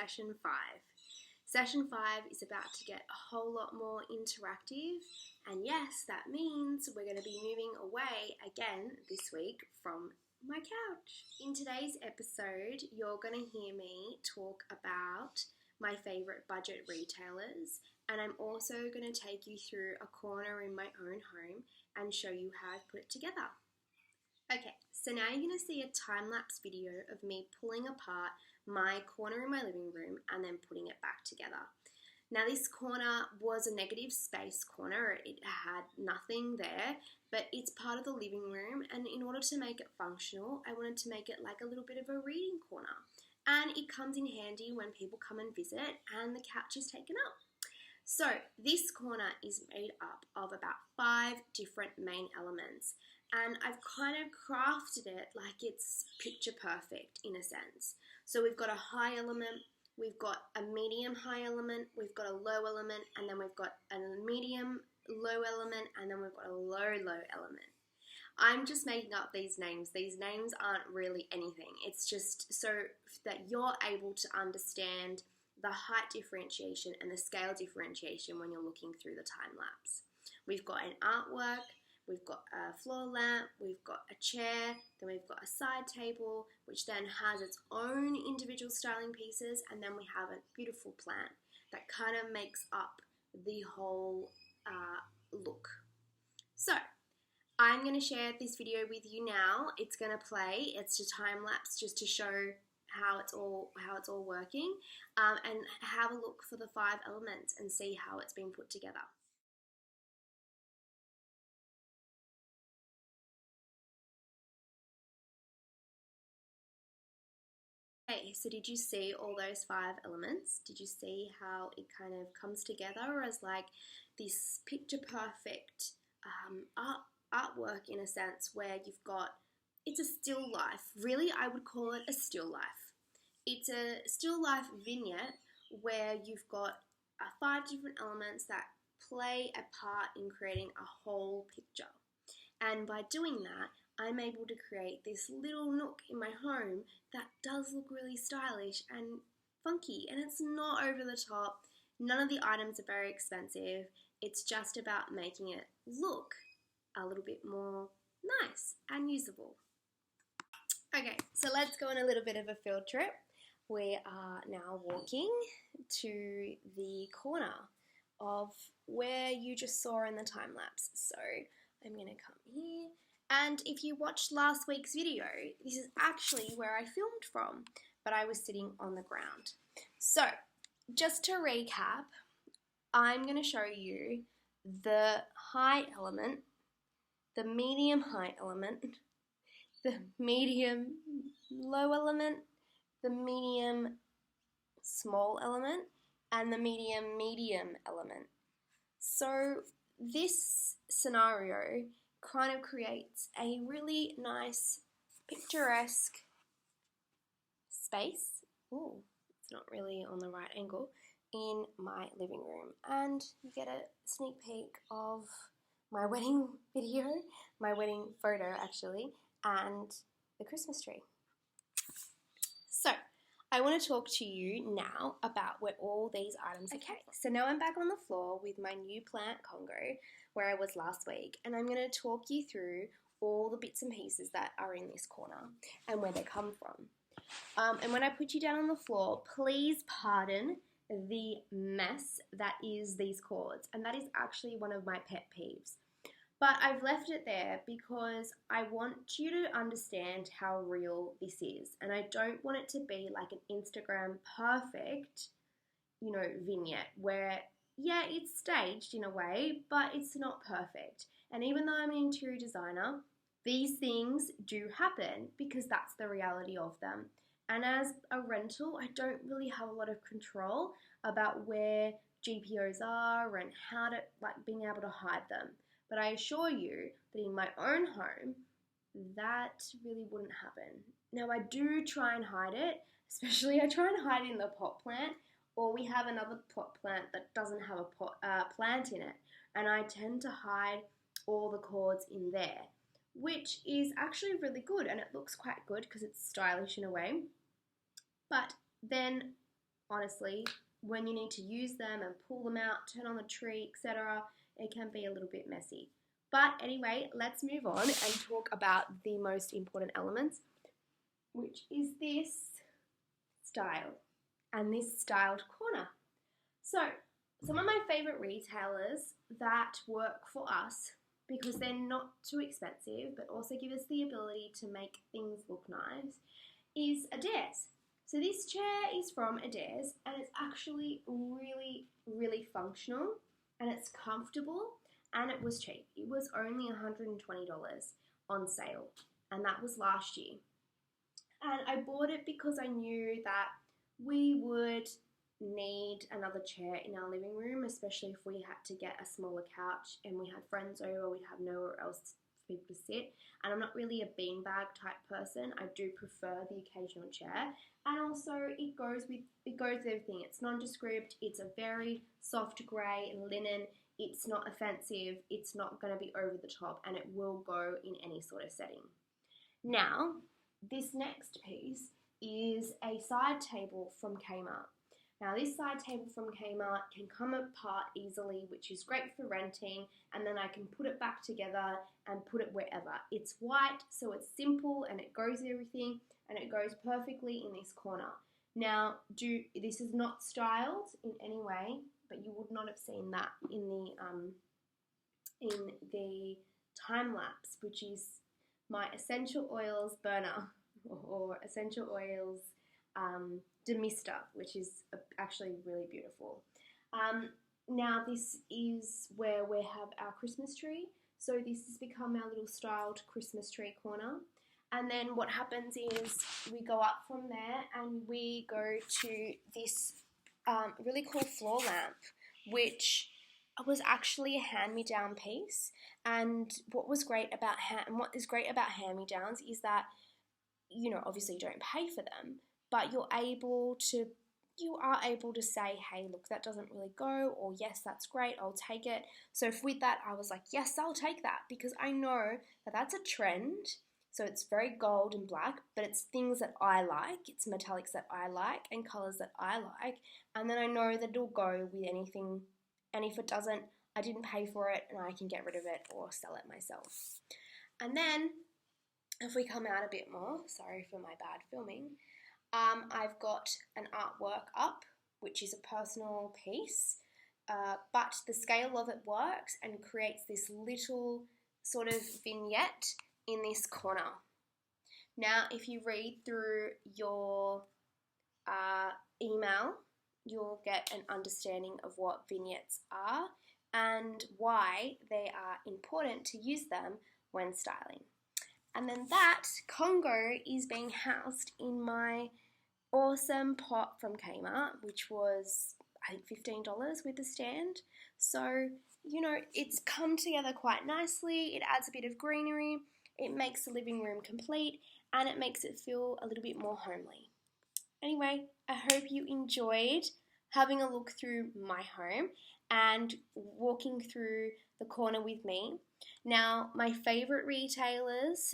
session 5. Session 5 is about to get a whole lot more interactive, and yes, that means we're going to be moving away again this week from my couch. In today's episode, you're going to hear me talk about my favourite budget retailers, and I'm also going to take you through a corner in my own home and show you how I've put it together. Okay, so now you're going to see a time-lapse video of me pulling apart my corner in my living room and then putting it back together. Now this corner was a negative space corner, it had nothing there, but it's part of the living room, and in order to make it functional, I wanted to make it like a little bit of a reading corner. And it comes in handy when people come and visit and the couch is taken up. So this corner is made up of about 5 different main elements, and I've kind of crafted it like it's picture perfect in a sense. So we've got a high element, we've got a medium high element, we've got a low element, and then we've got a medium low element, and then we've got a low element. I'm just making up these names. These names aren't really anything. It's just so that you're able to understand the height differentiation and the scale differentiation when you're looking through the time lapse. We've got an artwork, we've got a floor lamp, we've got a chair, then we've got a side table, which then has its own individual styling pieces, and then we have a beautiful plant that kind of makes up the whole look. So I'm going to share this video with you now. It's going to play. It's a time lapse just to show how it's all working, and have a look for the 5 elements and see how it's been put together. Okay, so did you see all those 5 elements? Did you see how it kind of comes together as like this picture perfect artwork in a sense, where you've got, it's a still life. Really, I would call it a still life. It's a still life vignette where you've got 5 different elements that play a part in creating a whole picture. And by doing that, I'm able to create this little nook in my home that does look really stylish and funky, and it's not over the top. None of the items are very expensive. It's just about making it look a little bit more nice and usable. Okay, so let's go on a little bit of a field trip. We are now walking to the corner of where you just saw in the time lapse. So I'm going to come here. And if you watched last week's video, this is actually where I filmed from, but I was sitting on the ground. So just to recap, I'm going to show you the high element, the medium high element, the medium low element, the medium small element, and the medium element. So this scenario kind of creates a really nice picturesque space. Oh, it's not really on the right angle, in my living room. And you get a sneak peek of my wedding video, my wedding photo actually, and the Christmas tree. So I want to talk to you now about where all these items are. Okay, so now I'm back on the floor with my new plant Congo, where I was last week, and I'm going to talk you through all the bits and pieces that are in this corner and where they come from. And when I put you down on the floor, please pardon the mess that is these cords, and that is actually one of my pet peeves. But I've left it there because I want you to understand how real this is, and I don't want it to be like an Instagram perfect, vignette where, yeah, it's staged in a way, but it's not perfect. And even though I'm an interior designer, these things do happen because that's the reality of them. And as a rental, I don't really have a lot of control about where GPOs are and how to, being able to hide them. But I assure you that in my own home, that really wouldn't happen. Now, I do try and hide it, especially I try and hide it in the pot plant, or we have another pot plant that doesn't have a plant in it, and I tend to hide all the cords in there, which is actually really good, and it looks quite good because it's stylish in a way. But then honestly, when you need to use them and pull them out, turn on the tree, etc., it can be a little bit messy. But anyway, let's move on and talk about the most important elements, which is this style and this styled corner. So, some of my favorite retailers that work for us, because they're not too expensive but also give us the ability to make things look nice, is Adairs. So this chair is from Adairs and it's actually really, really functional and it's comfortable and it was cheap. It was only $120 on sale and that was last year. And I bought it because I knew that we would need another chair in our living room, especially if we had to get a smaller couch and we had friends over, we'd have nowhere else for people to sit. And I'm not really a beanbag type person. I do prefer the occasional chair. And also it goes with everything. It's nondescript, it's a very soft grey linen, it's not offensive, it's not going to be over the top, and it will go in any sort of setting. Now, this next piece is a side table from Kmart. Now this side table from Kmart can come apart easily, which is great for renting, and then I can put it back together and put it wherever. It's white, so it's simple and it goes everything and it goes perfectly in this corner. Now, this is not styled in any way, but you would not have seen that in the time lapse, which is my essential oils burner or essential oils demister, which is actually really beautiful. Now this is where we have our Christmas tree. So this has become our little styled Christmas tree corner. And then what happens is we go up from there and we go to this really cool floor lamp, which was actually a hand-me-down piece. And what is great about hand-me-downs is that, you know, obviously you don't pay for them, but you are able to say, hey, look, that doesn't really go, or yes, that's great, I'll take it. So with that, I was like, yes, I'll take that, because I know that that's a trend. So it's very gold and black, but it's things that I like, it's metallics that I like, and colours that I like, and then I know that it'll go with anything, and if it doesn't, I didn't pay for it, and I can get rid of it or sell it myself. And then, if we come out a bit more, sorry for my bad filming, I've got an artwork up, which is a personal piece, but the scale of it works and creates this little sort of vignette in this corner. Now, if you read through your email, you'll get an understanding of what vignettes are and why they are important to use them when styling. And then that Congo is being housed in my awesome pot from Kmart, which was, I think, $15 with the stand. So, you know, it's come together quite nicely. It adds a bit of greenery. It makes the living room complete, and it makes it feel a little bit more homely. Anyway, I hope you enjoyed having a look through my home and walking through the corner with me. Now, my favourite retailers,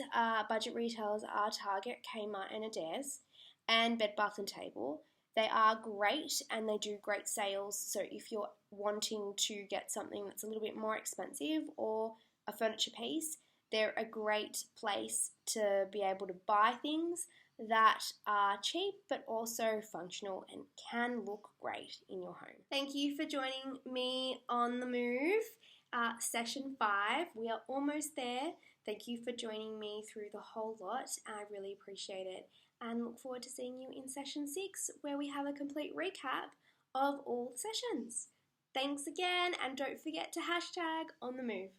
budget retailers, are Target, Kmart and Adairs, and Bed Bath & Table. They are great and they do great sales, so if you're wanting to get something that's a little bit more expensive or a furniture piece, they're a great place to be able to buy things that are cheap but also functional and can look great in your home. Thank you for joining me on the move. Session 5, we are almost there. Thank you for joining me through the whole lot. I really appreciate it and look forward to seeing you in session 6, where we have a complete recap of all the sessions. Thanks again, and don't forget to #OnTheMove.